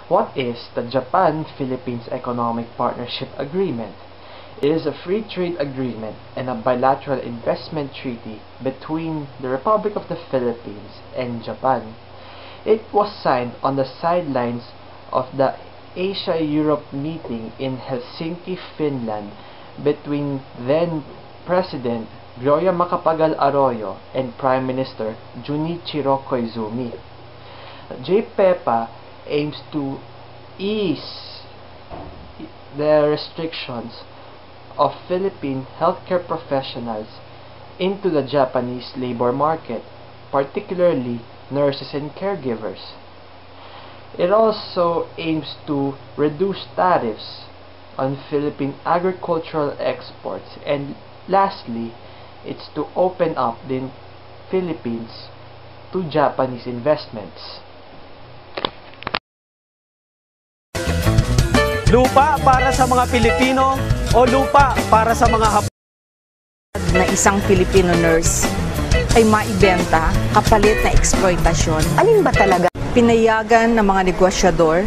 What is the Japan-Philippines Economic Partnership Agreement? It is a free trade agreement and a bilateral investment treaty between the Republic of the Philippines and Japan. It was signed on the sidelines of the Asia-Europe meeting in Helsinki, Finland, between then-President Gioia Macapagal Arroyo and Prime Minister Junichiro Koizumi. JPEPA aims to ease the restrictions of Philippine healthcare professionals into the Japanese labor market, particularly nurses and caregivers. It also aims to reduce tariffs on Philippine agricultural exports, and lastly, it's to open up the Philippines to Japanese investments. Lupa para sa mga Pilipino o lupa para sa mga Hapon? Na isang Filipino nurse ay maibenta kapalit na eksploitasyon. Alin ba talaga? Pinayagan ng mga negosyador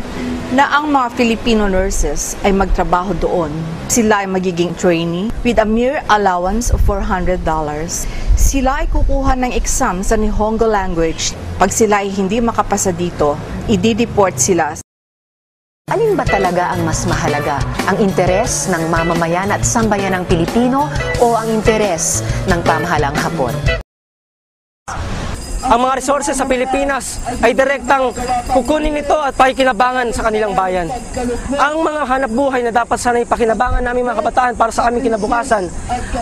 na ang mga Filipino nurses ay magtrabaho doon. Sila ay magiging trainee with a mere allowance of $400. Sila ay kukuha ng exam sa Nihongo language. Pag sila ay hindi makapasa dito, i-deport sila. Alin ba talaga ang mas mahalaga? Ang interes ng mamamayan at sambayan ng Pilipino o ang interes ng pamahalang Hapon? Ang mga resources sa Pilipinas ay direktang kukunin ito at pakikinabangan sa kanilang bayan. Ang mga hanap buhay na dapat sana'y pakinabangan namin mga kabataan para sa aming kinabukasan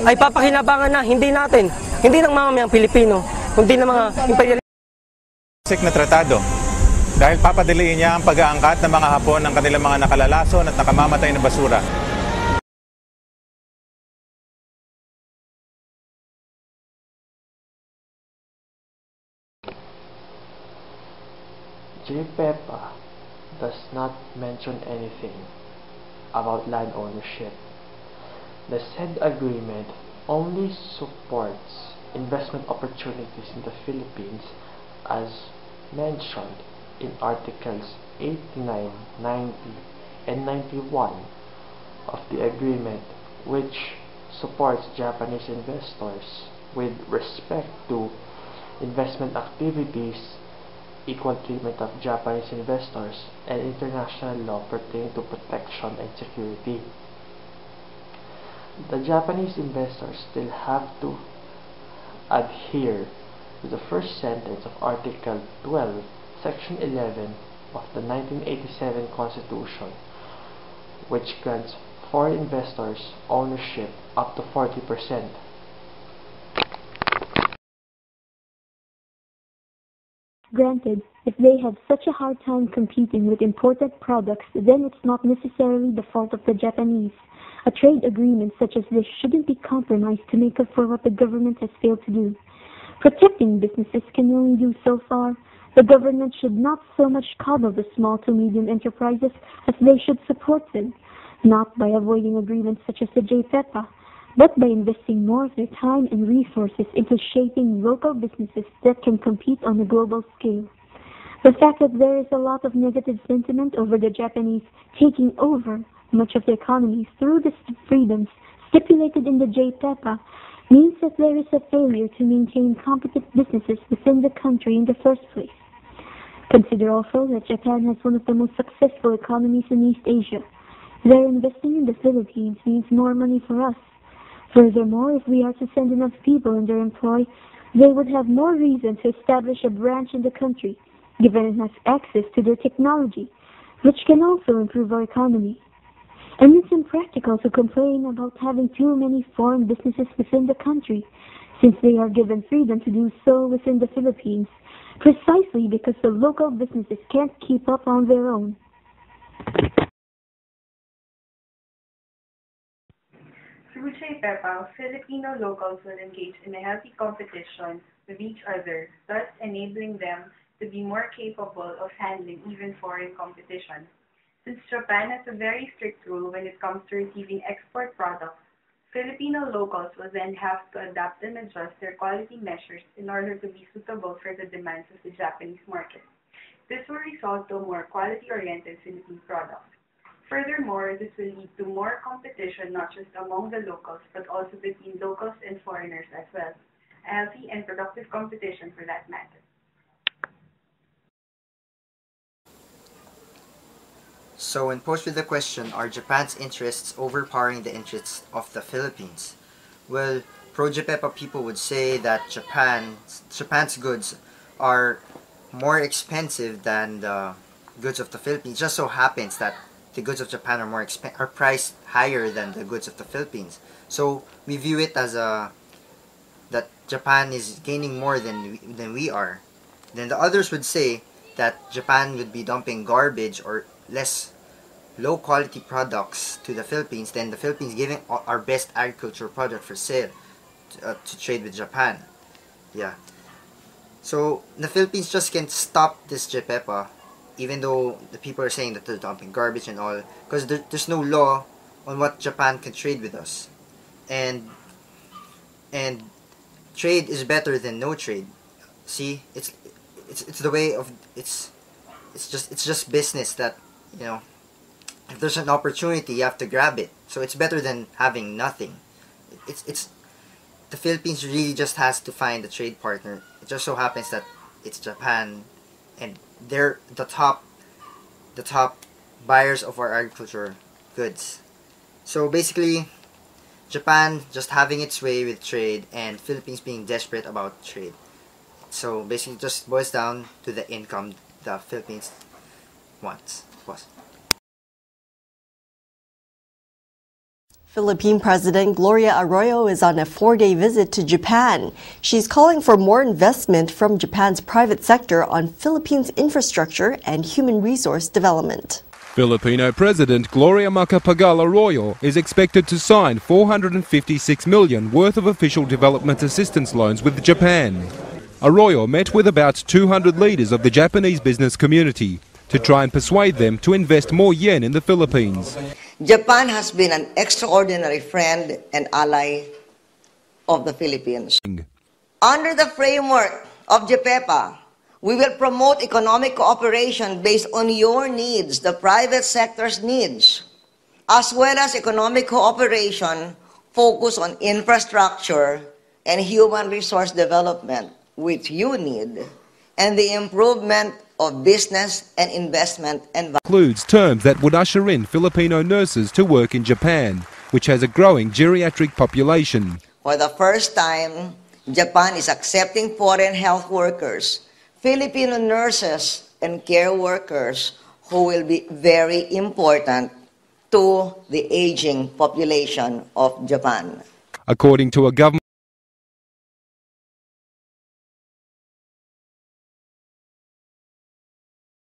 ay papakinabangan na hindi natin, hindi ng mamamayang Pilipino, kundi ng mga imperialist na tratado. Dahil papadaliin niya ang pag-aangkat ng mga Hapon ng kanilang mga nakalalason at nakamamatay na basura. JPEPA does not mention anything about land ownership. The said agreement only supports investment opportunities in the Philippines as mentioned in Articles 89, 90, and 91 of the agreement, which supports Japanese investors with respect to investment activities, equal treatment of Japanese investors, and international law pertaining to protection and security. The Japanese investors still have to adhere to the first sentence of Article 12, Section 11 of the 1987 Constitution, which grants foreign investors ownership up to 40%. Granted, if they have such a hard time competing with imported products, then it's not necessarily the fault of the Japanese. A trade agreement such as this shouldn't be compromised to make up for what the government has failed to do. Protecting businesses can only do so far. The government should not so much coddle the small to medium enterprises as they should support them, not by avoiding agreements such as the JPEPA, but by investing more of their time and resources into shaping local businesses that can compete on a global scale. The fact that there is a lot of negative sentiment over the Japanese taking over much of the economy through the freedoms stipulated in the JPEPA means that there is a failure to maintain competent businesses within the country in the first place. Consider also that Japan has one of the most successful economies in East Asia. Their investing in the Philippines means more money for us. Furthermore, if we are to send enough people in their employ, they would have more reason to establish a branch in the country, given us access to their technology, which can also improve our economy. And it's impractical to complain about having too many foreign businesses within the country, since they are given freedom to do so within the Philippines, precisely because the local businesses can't keep up on their own. Through JPEPA, Filipino locals will engage in a healthy competition with each other, thus enabling them to be more capable of handling even foreign competition. Since Japan has a very strict rule when it comes to receiving export products, Filipino locals will then have to adapt and adjust their quality measures in order to be suitable for the demands of the Japanese market. This will result to more quality-oriented Philippine products. Furthermore, this will lead to more competition not just among the locals but also between locals and foreigners as well. A healthy and productive competition for that matter. So when posed with the question, are Japan's interests overpowering the interests of the Philippines? Well, pro-JPEPA people would say that Japan's goods are more expensive than the goods of the Philippines. It just so happens that the goods of Japan are priced higher than the goods of the Philippines. So we view it as that Japan is gaining more than we are. Then the others would say that Japan would be dumping garbage or less low quality products to the Philippines, then the Philippines giving our best agricultural product for sale to trade with Japan. Yeah. So the Philippines just can't stop this JPEPA, even though the people are saying that they're dumping garbage and all, because there's no law on what Japan can trade with us, and trade is better than no trade. See, it's the way of it's just business that, you know, if there's an opportunity you have to grab it. So it's better than having nothing. It's the Philippines really just has to find a trade partner. It just so happens that it's Japan, and they're the top buyers of our agriculture goods. So basically, Japan just having its way with trade and Philippines being desperate about trade. So basically it just boils down to the income the Philippines wants. Philippine President Gloria Arroyo is on a 4-day visit to Japan. She's calling for more investment from Japan's private sector on Philippines' infrastructure and human resource development. Filipino President Gloria Macapagal Arroyo is expected to sign $456 million worth of official development assistance loans with Japan. Arroyo met with about 200 leaders of the Japanese business community to try and persuade them to invest more yen in the Philippines. Japan has been an extraordinary friend and ally of the Philippines. Under the framework of JPEPA, we will promote economic cooperation based on your needs, the private sector's needs, as well as economic cooperation focused on infrastructure and human resource development, which you need, and the improvement of business and investment environment. Includes terms that would usher in Filipino nurses to work in Japan, which has a growing geriatric population. For the first time, Japan is accepting foreign health workers, Filipino nurses and care workers who will be very important to the aging population of Japan. According to a government